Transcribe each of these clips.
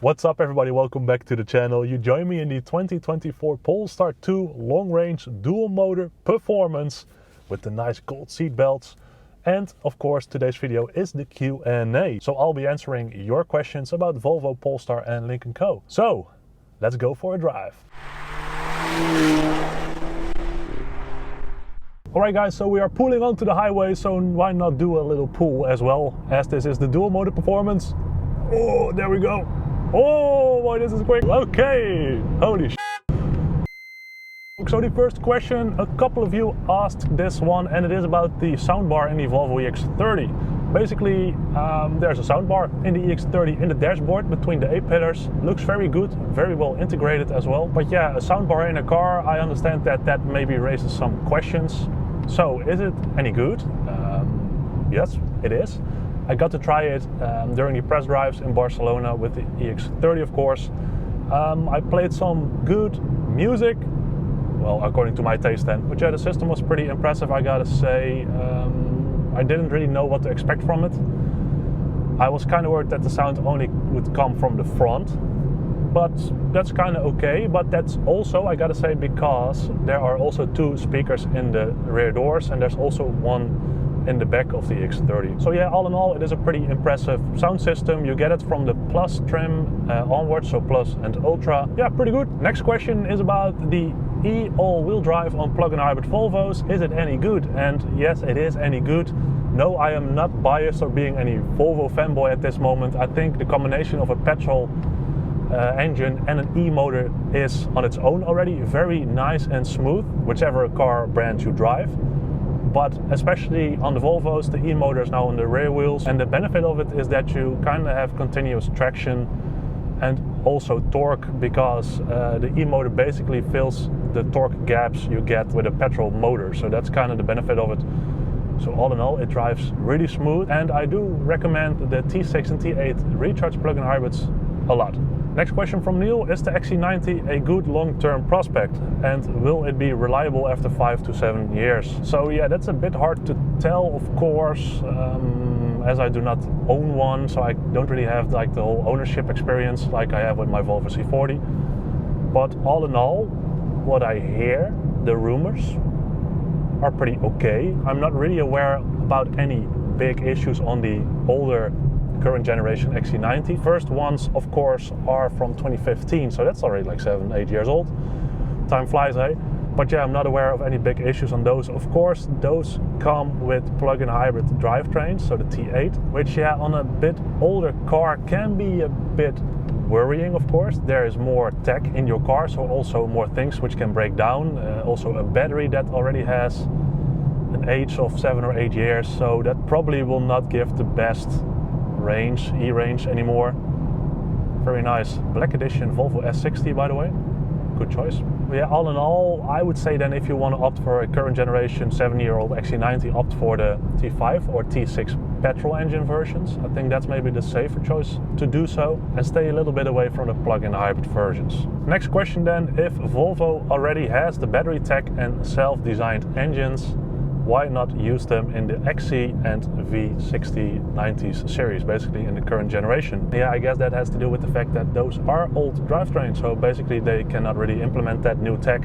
What's up everybody, welcome back to the channel. You join me in the 2024 Polestar 2 long-range dual-motor performance with the nice gold seat belts. And of course today's video is the Q&A. So I'll be answering your questions about Volvo, Polestar and Lynk&Co. So let's go for a drive. Alright guys, so we are pulling onto the highway, so why not do a little pull as well, as this is the dual-motor performance. Oh, there we go. Oh boy, this is quick. Okay, holy sh**. So the first question, a couple of you asked this one, and it is about the soundbar in the Volvo EX30. Basically, there's a soundbar in the EX30 in the dashboard between the A-pillars. Looks very good, very well integrated as well. But yeah, a soundbar in a car, I understand that maybe raises some questions. So is it any good? Yes, it is. I got to try it during the press drives in Barcelona with the EX30, of course. I played some good music, well, according to my taste then. But yeah, the system was pretty impressive, I gotta say. I didn't really know what to expect from it. I was kind of worried that the sound only would come from the front, but that's kind of okay. But that's also, I gotta say, because there are also two speakers in the rear doors, and there's also one in the back of the EX30. So yeah, all in all, it is a pretty impressive sound system. You get it from the Plus trim onwards, so Plus and Ultra. Yeah, pretty good. Next question is about the all-wheel drive on plug-in hybrid Volvos. Is it any good? And yes, it is any good. No, I am not biased or being any Volvo fanboy at this moment. I think the combination of a petrol engine and an e-motor is on its own already very nice and smooth, whichever car brand you drive. But especially on the Volvos, the e-motor is now on the rear wheels, and the benefit of it is that you kind of have continuous traction and also torque, because the e-motor basically fills the torque gaps you get with a petrol motor. So that's kind of the benefit of it. So all in all, it drives really smooth, and I do recommend the T6 and T8 recharge plug-in hybrids a lot. Next question from Neil, is the XC90 a good long-term prospect, and will it be reliable after 5 to 7 years? So yeah, that's a bit hard to tell, of course, as I do not own one, so I don't really have like the whole ownership experience like I have with my Volvo C40. But all in all, what I hear, the rumors are pretty okay. I'm not really aware about any big issues on the older current generation XC90. First ones, of course, are from 2015, so that's already like 7-8 years old. Time flies, eh? But yeah, I'm not aware of any big issues on those. Of course, those come with plug-in hybrid drivetrains, so the T8, which yeah, on a bit older car can be a bit worrying, of course. There is more tech in your car, so also more things which can break down. Also a battery that already has an age of 7 or 8 years, so that probably will not give the best e-range anymore. Very nice. Black edition Volvo S60, by the way. Good choice. But yeah, all in all, I would say then if you want to opt for a current generation 7-year-old XC90, opt for the T5 or T6 petrol engine versions. I think that's maybe the safer choice to do so, and stay a little bit away from the plug-in hybrid versions. Next question then, if Volvo already has the battery tech and self-designed engines, why not use them in the XC and V60 90s series, basically in the current generation? Yeah, I guess that has to do with the fact that those are old drivetrains, so basically they cannot really implement that new tech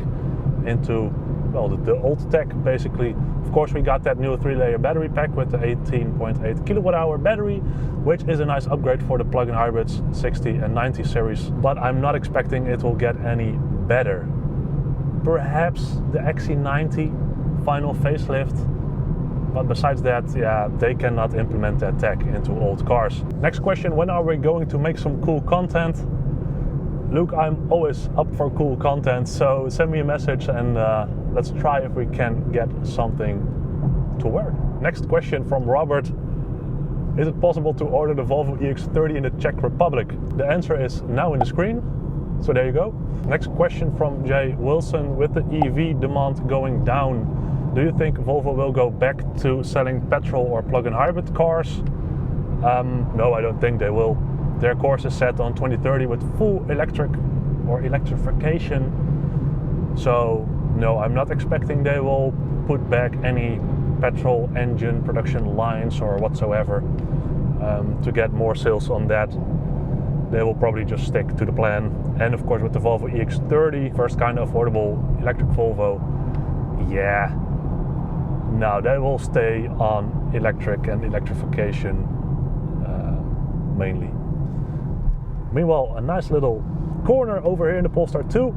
into, well, the old tech basically. Of course, we got that new 3-layer battery pack with the 18.8 kilowatt-hour battery, which is a nice upgrade for the plug-in hybrids 60 and 90 series, but I'm not expecting it will get any better. Perhaps the XC90 final facelift, but besides that, yeah, they cannot implement that tech into old cars. Next question, when are we going to make some cool content? Luke, I'm always up for cool content, so send me a message and let's try if we can get something to wear. Next question from Robert, is it possible to order the Volvo EX30 in the Czech Republic? The answer is now in the screen, so there you go. Next question from Jay Wilson, with the EV demand going down, do you think Volvo will go back to selling petrol or plug-in hybrid cars? No, I don't think they will. Their course is set on 2030 with full electric or electrification. So no, I'm not expecting they will put back any petrol engine production lines or whatsoever to get more sales on that. they will probably just stick to the plan. And of course with the Volvo EX30, first kind of affordable electric Volvo, yeah, no, they will stay on electric and electrification mainly. Meanwhile, a nice little corner over here in the Polestar 2.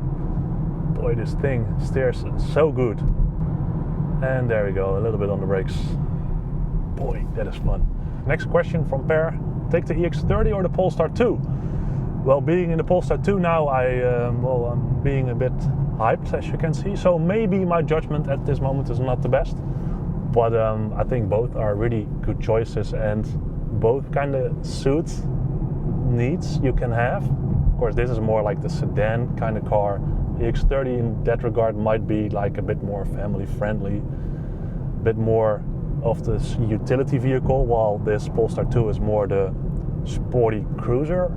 Boy, this thing steers so good. And there we go, a little bit on the brakes. Boy, that is fun. Next question from Per. Take the EX30 or the Polestar 2? Well, being in the Polestar 2 now, I'm being a bit hyped, as you can see. So maybe my judgment at this moment is not the best. But I think both are really good choices and both kind of suit needs you can have. Of course, this is more like the sedan kind of car. The EX30 in that regard might be like a bit more family friendly, a bit more of this utility vehicle, while this Polestar 2 is more the sporty cruiser,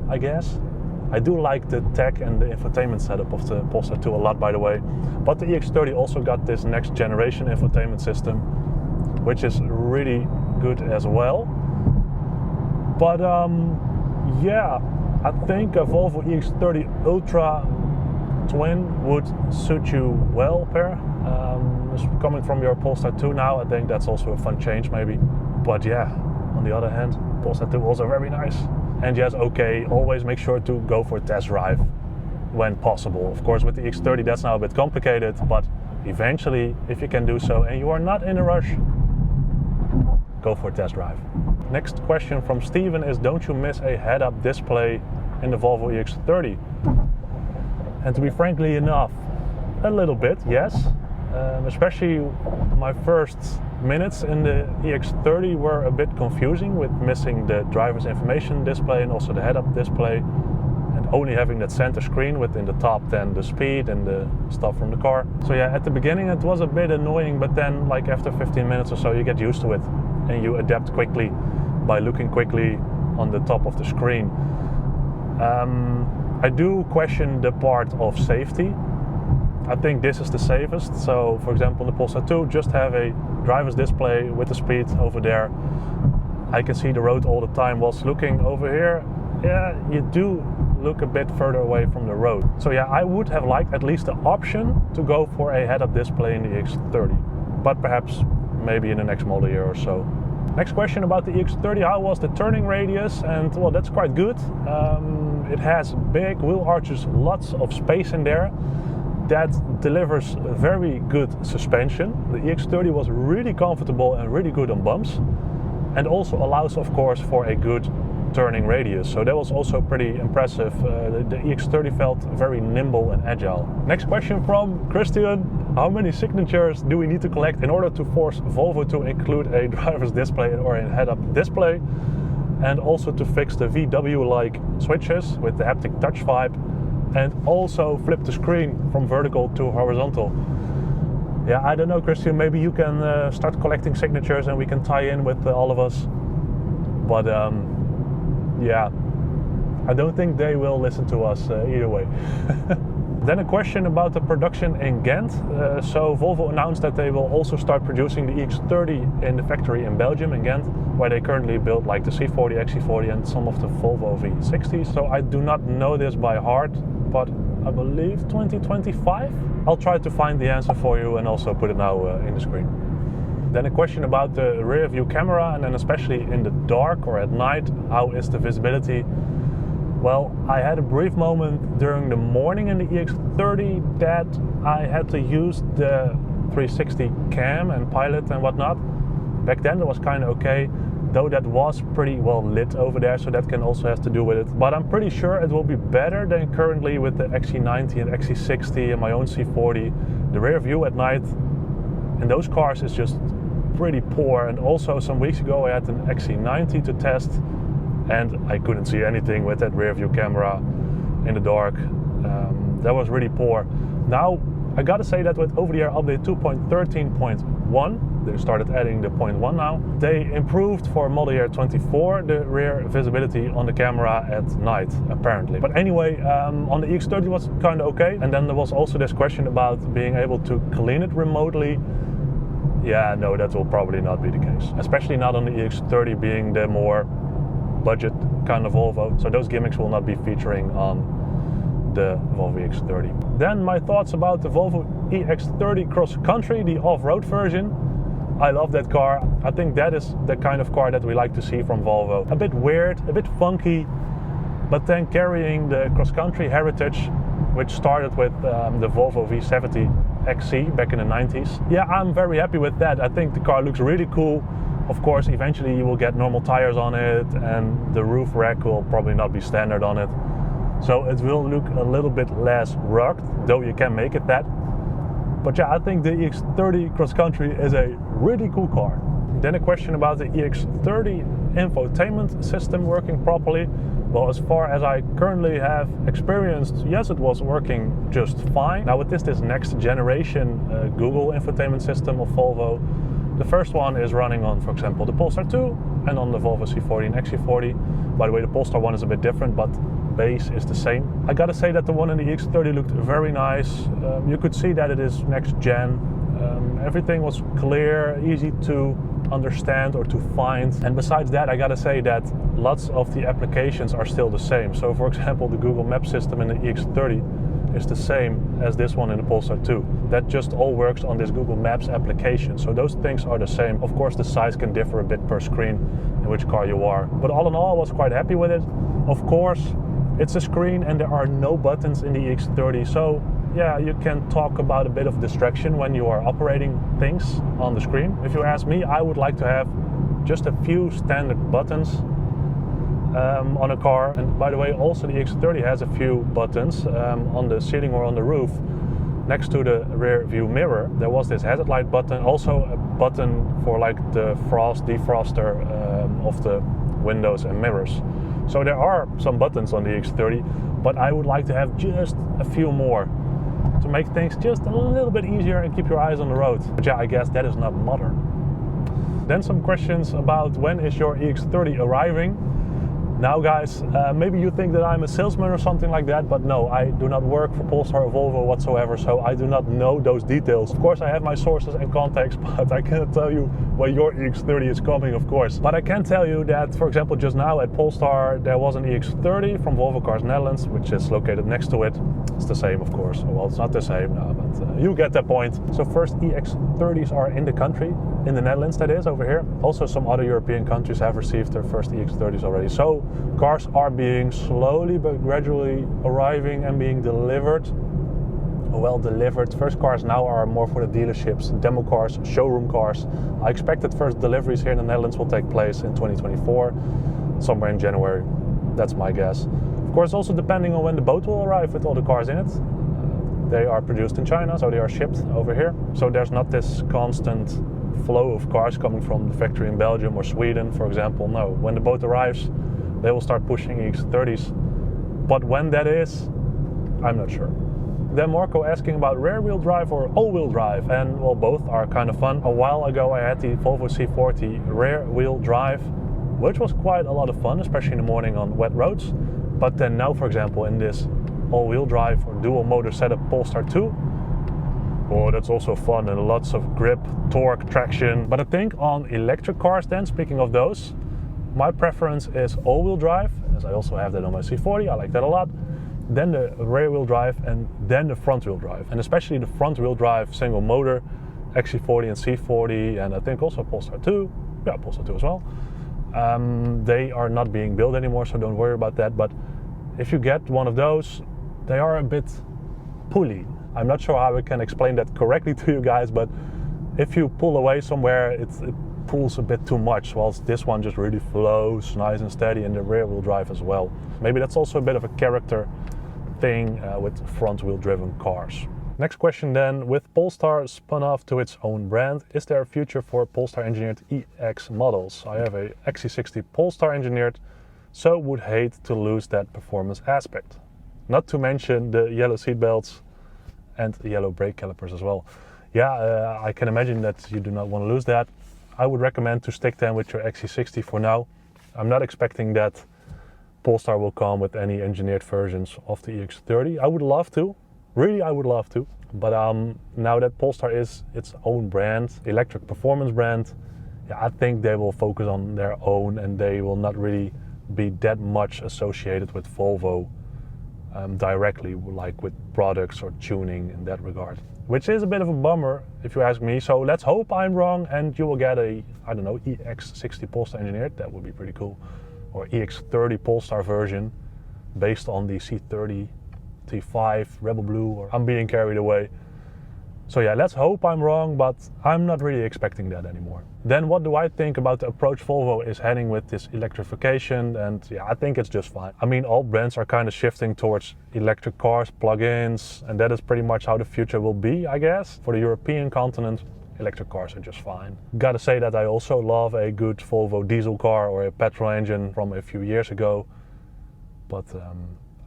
I guess. I do like the tech and the infotainment setup of the Polestar 2 a lot, by the way. But the EX30 also got this next generation infotainment system, which is really good as well. But yeah, I think a Volvo EX30 Ultra Twin would suit you well, Per. Coming from your Polestar 2 now, I think that's also a fun change maybe. But yeah, on the other hand, Polestar 2 also very nice. And yes, okay, always make sure to go for a test drive when possible. Of course, with the EX30 that's now a bit complicated, but eventually, if you can do so and you are not in a rush, go for a test drive. Next question from Steven is, don't you miss a head-up display in the Volvo EX30? And to be frankly enough, a little bit, yes. Especially my first minutes in the EX30 were a bit confusing with missing the driver's information display and also the head-up display, and only having that center screen within the top then the speed and the stuff from the car. So yeah, at the beginning it was a bit annoying, but then like after 15 minutes or so you get used to it and you adapt quickly by looking quickly on the top of the screen. I do question the part of safety. I think this is the safest. So for example, in the Polestar 2, just have a driver's display with the speed over there. I can see the road all the time. Whilst looking over here, yeah, you do look a bit further away from the road. So yeah, I would have liked at least the option to go for a head-up display in the EX30, but perhaps maybe in the next model year or so. Next question about the EX30, how was the turning radius? And well, that's quite good. It has big wheel arches, lots of space in there. That delivers very good suspension. The EX30 was really comfortable and really good on bumps, and also allows, of course, for a good turning radius. So that was also pretty impressive. The EX30 felt very nimble and agile. Next question from Christian. How many signatures do we need to collect in order to force Volvo to include a driver's display or a head-up display? And also to fix the VW-like switches with the haptic touch vibe, and also flip the screen from vertical to horizontal. Yeah, I don't know, Christian, maybe you can start collecting signatures and we can tie in with all of us. But yeah, I don't think they will listen to us either way. Then a question about the production in Ghent. So Volvo announced that they will also start producing the EX30 in the factory in Belgium, in Ghent, where they currently build like the C40, XC40 and some of the Volvo V60. So I do not know this by heart, but I believe 2025? I'll try to find the answer for you and also put it now in the screen. Then a question about the rear view camera, and then especially in the dark or at night, how is the visibility? Well, I had a brief moment during the morning in the EX30 that I had to use the 360 cam and pilot and whatnot. Back then it was kind of okay, though that was pretty well lit over there, so that can also have to do with it. But I'm pretty sure it will be better than currently with the XC90 and XC60 and my own C40. The rear view at night in those cars is just pretty poor. And also some weeks ago I had an XC90 to test, and I couldn't see anything with that rear view camera in the dark. That was really poor. Now, I gotta say that with over-the-air update 2.13.1, they started adding the 0.1 now, they improved for model year 24 the rear visibility on the camera at night, apparently. But anyway, on the EX30 it was kind of okay. And then there was also this question about being able to clean it remotely. Yeah, no, that will probably not be the case. Especially not on the EX30 being the more budget kind of Volvo, so those gimmicks will not be featuring on the Volvo EX30. Then my thoughts about the Volvo EX30 Cross Country, the off-road version. I love that car. I think that is the kind of car that we like to see from Volvo. A bit weird, a bit funky, but then carrying the cross-country heritage, which started with the Volvo V70 XC back in the 90s. Yeah, I'm very happy with that. I think the car looks really cool. Of course, eventually you will get normal tires on it, and the roof rack will probably not be standard on it. So it will look a little bit less rugged, though you can make it that. But yeah, I think the EX30 Cross Country is a really cool car. Then a question about the EX30 infotainment system working properly. Well, as far as I currently have experienced, yes, it was working just fine. Now with this next generation Google infotainment system of Volvo, the first one is running on, for example, the Polestar 2 and on the Volvo C40 and XC40. By the way, the Polestar one is a bit different, but base is the same. I gotta say that the one in the EX30 looked very nice. You could see that it is next gen. Everything was clear, easy to understand or to find. And besides that, I gotta say that lots of the applications are still the same. So for example, the Google Maps system in the EX30 is the same as this one in the Polestar 2. That just all works on this Google Maps application. So those things are the same. Of course, the size can differ a bit per screen in which car you are. But all in all, I was quite happy with it. Of course, it's a screen and there are no buttons in the EX30. So yeah, you can talk about a bit of distraction when you are operating things on the screen. If you ask me, I would like to have just a few standard buttons on a car. And by the way, also the EX30 has a few buttons on the ceiling or on the roof. Next to the rear view mirror, there was this hazard light button, also a button for like the frost defroster of the windows and mirrors. So there are some buttons on the EX30, but I would like to have just a few more to make things just a little bit easier and keep your eyes on the road. But yeah, I guess that is not modern. Then some questions about when is your EX30 arriving? Now guys, maybe you think that I'm a salesman or something like that, but no, I do not work for Polestar or Volvo whatsoever, so I do not know those details. Of course I have my sources and contacts, but I cannot tell you when your EX30 is coming, of course. But I can tell you that, for example, just now at Polestar there was an EX30 from Volvo Cars Netherlands, which is located next to it. It's the same, of course. Well, it's not the same, no, but you get that point. So first EX30s are in the country, in the Netherlands that is, over here. Also some other European countries have received their first EX30s already. So cars are being slowly but gradually arriving and being delivered. Well delivered. First cars now are more for the dealerships, demo cars, showroom cars. I expect that first deliveries here in the Netherlands will take place in 2024, somewhere in January. That's my guess. Of course, also depending on when the boat will arrive with all the cars in it. They are produced in China, so they are shipped over here. So there's not this constant flow of cars coming from the factory in Belgium or Sweden, for example. No, when the boat arrives, they will start pushing EX30s. But when that is, I'm not sure. Then Marco asking about rear-wheel drive or all-wheel drive, and well, both are kind of fun. A while ago I had the Volvo C40 rear-wheel drive, which was quite a lot of fun, especially in the morning on wet roads. But then now, for example, in this all-wheel drive or dual motor setup Polestar 2, oh, that's also fun and lots of grip, torque, traction. But I think on electric cars then, speaking of those, my preference is all-wheel drive, as I also have that on my C40, I like that a lot. Then the rear-wheel drive and then the front-wheel drive. And especially the front-wheel drive single motor, XC40 and C40, and I think also Polestar 2, yeah, Polestar 2 as well. They are not being built anymore, so don't worry about that. But if you get one of those, they are a bit pulley. I'm not sure how I can explain that correctly to you guys, but if you pull away somewhere, it pulls a bit too much, whilst this one just really flows nice and steady in the rear wheel drive as well. Maybe that's also a bit of a character thing with front wheel driven cars. Next question then, with Polestar spun off to its own brand, is there a future for Polestar Engineered EX models? I have a XC60 Polestar Engineered, so would hate to lose that performance aspect. Not to mention the yellow seat belts and the yellow brake calipers as well. Yeah, I can imagine that you do not want to lose that. I would recommend to stick then with your XC60 for now. I'm not expecting that Polestar will come with any engineered versions of the EX30. I would love to, really I would love to. But now that Polestar is its own brand, electric performance brand, yeah, I think they will focus on their own and they will not really be that much associated with Volvo directly, like with products or tuning in that regard. Which is a bit of a bummer if you ask me. So let's hope I'm wrong and you will get a, I don't know, EX60 Posta Engineered. That would be pretty cool. Or EX30 Polestar version based on the C30 T5 Rebel Blue, or I'm being carried away. So yeah, let's hope I'm wrong, but I'm not really expecting that anymore. Then what do I think about the approach Volvo is heading with this electrification? And yeah, I think it's just fine. I mean, all brands are kind of shifting towards electric cars, plug-ins, and that is pretty much how the future will be, I guess. For the European continent, electric cars are just fine. Gotta say that I also love a good Volvo diesel car or a petrol engine from a few years ago. But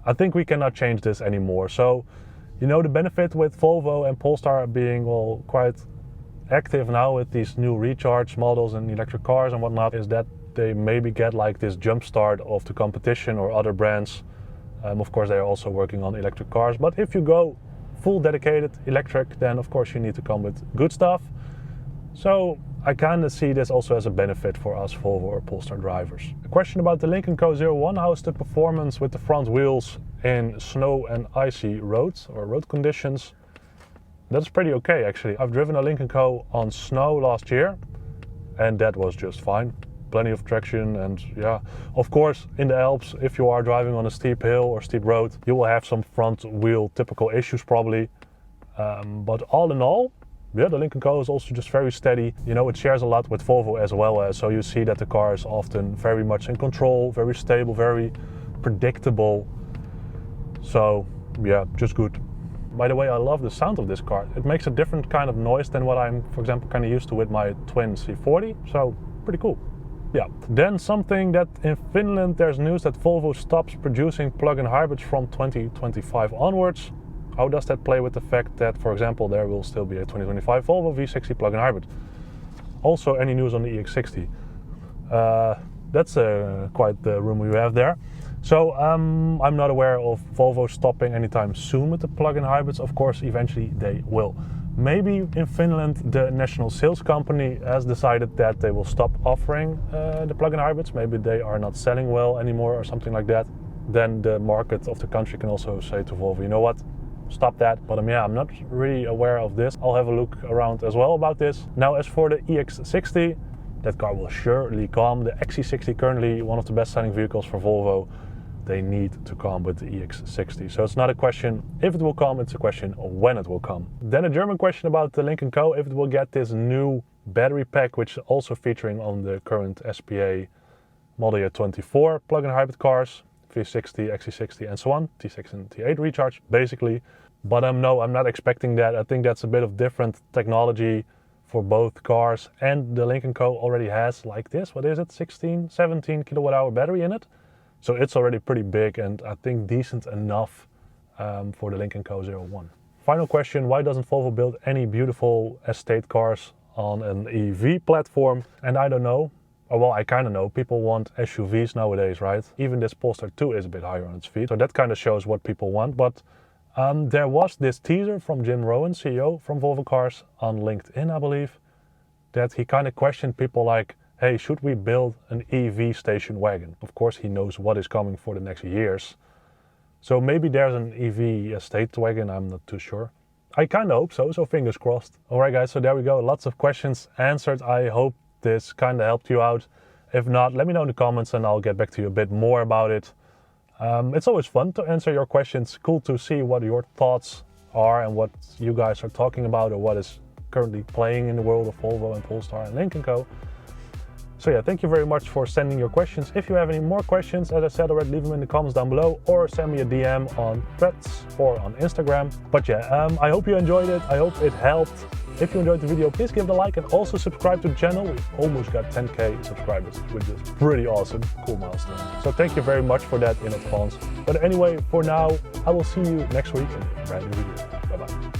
I think we cannot change this anymore. So, you know, the benefit with Volvo and Polestar being quite active now with these new recharge models and electric cars and whatnot is that they maybe get like this jump start of the competition or other brands. Of course, they are also working on electric cars. But if you go full dedicated electric, then of course you need to come with good stuff. So I kind of see this also as a benefit for us Volvo or Polestar drivers. A question about the Lynk&Co 01. How is the performance with the front wheels in snow and icy roads or road conditions? That's pretty okay actually. I've driven a Lynk&Co on snow last year and that was just fine. Plenty of traction, and yeah, of course in the Alps, if you are driving on a steep hill or steep road, you will have some front wheel typical issues probably. But all in all, yeah, the Lynk&Co is also just very steady. You know, it shares a lot with Volvo as well, so you see that the car is often very much in control, very stable, very predictable. So yeah, just good. By the way, I love the sound of this car. It makes a different kind of noise than what I'm, for example, kind of used to with my twin C40. So pretty cool. Yeah. Then something that in Finland there's news that Volvo stops producing plug-in hybrids from 2025 onwards. How does that play with the fact that, for example, there will still be a 2025 Volvo V60 plug-in hybrid? Also, any news on the EX60? That's quite the rumor you have there. So I'm not aware of Volvo stopping anytime soon with the plug-in hybrids. Of course, eventually they will. Maybe in Finland, the national sales company has decided that they will stop offering the plug-in hybrids. Maybe they are not selling well anymore or something like that. Then the market of the country can also say to Volvo, you know what, stop that. But yeah, I'm not really aware of this. I'll have a look around as well about this. Now, as for the EX60, that car will surely come. The XC60 currently one of the best-selling vehicles for Volvo. They need to come with the EX60. So it's not a question if it will come, it's a question of when it will come. Then a German question about the Lynk&Co, if it will get this new battery pack, which is also featuring on the current SPA model year 24 plug-in hybrid cars, V60, XC60 and so on, T6 and T8 recharge basically. But no, I'm not expecting that. I think that's a bit of different technology for both cars, and the Lynk&Co already has like this, what is it, 16, 17 kilowatt hour battery in it. So it's already pretty big and I think decent enough for the Lynk&Co 01. Final question, why doesn't Volvo build any beautiful estate cars on an EV platform? And I don't know, or well, I kind of know, people want SUVs nowadays, right? Even this Polestar 2 is a bit higher on its feet. So that kind of shows what people want. But there was this teaser from Jim Rowan, CEO from Volvo Cars, on LinkedIn, I believe, that he kind of questioned people like, hey, should we build an EV station wagon? Of course, he knows what is coming for the next years. So maybe there's an EV estate wagon, I'm not too sure. I kind of hope so, so fingers crossed. All right, guys, so there we go. Lots of questions answered. I hope this kind of helped you out. If not, let me know in the comments and I'll get back to you a bit more about it. It's always fun to answer your questions. Cool to see what your thoughts are and what you guys are talking about or what is currently playing in the world of Volvo and Polestar and Lynk&Co. So yeah, thank you very much for sending your questions. If you have any more questions, as I said already, leave them in the comments down below or send me a DM on Threads or on Instagram. But yeah, I hope you enjoyed it. I hope it helped. If you enjoyed the video, please give it a like and also subscribe to the channel. We've almost got 10K subscribers, which is pretty awesome. Cool milestone. So thank you very much for that in advance. But anyway, for now, I will see you next week in a brand new video. Bye-bye.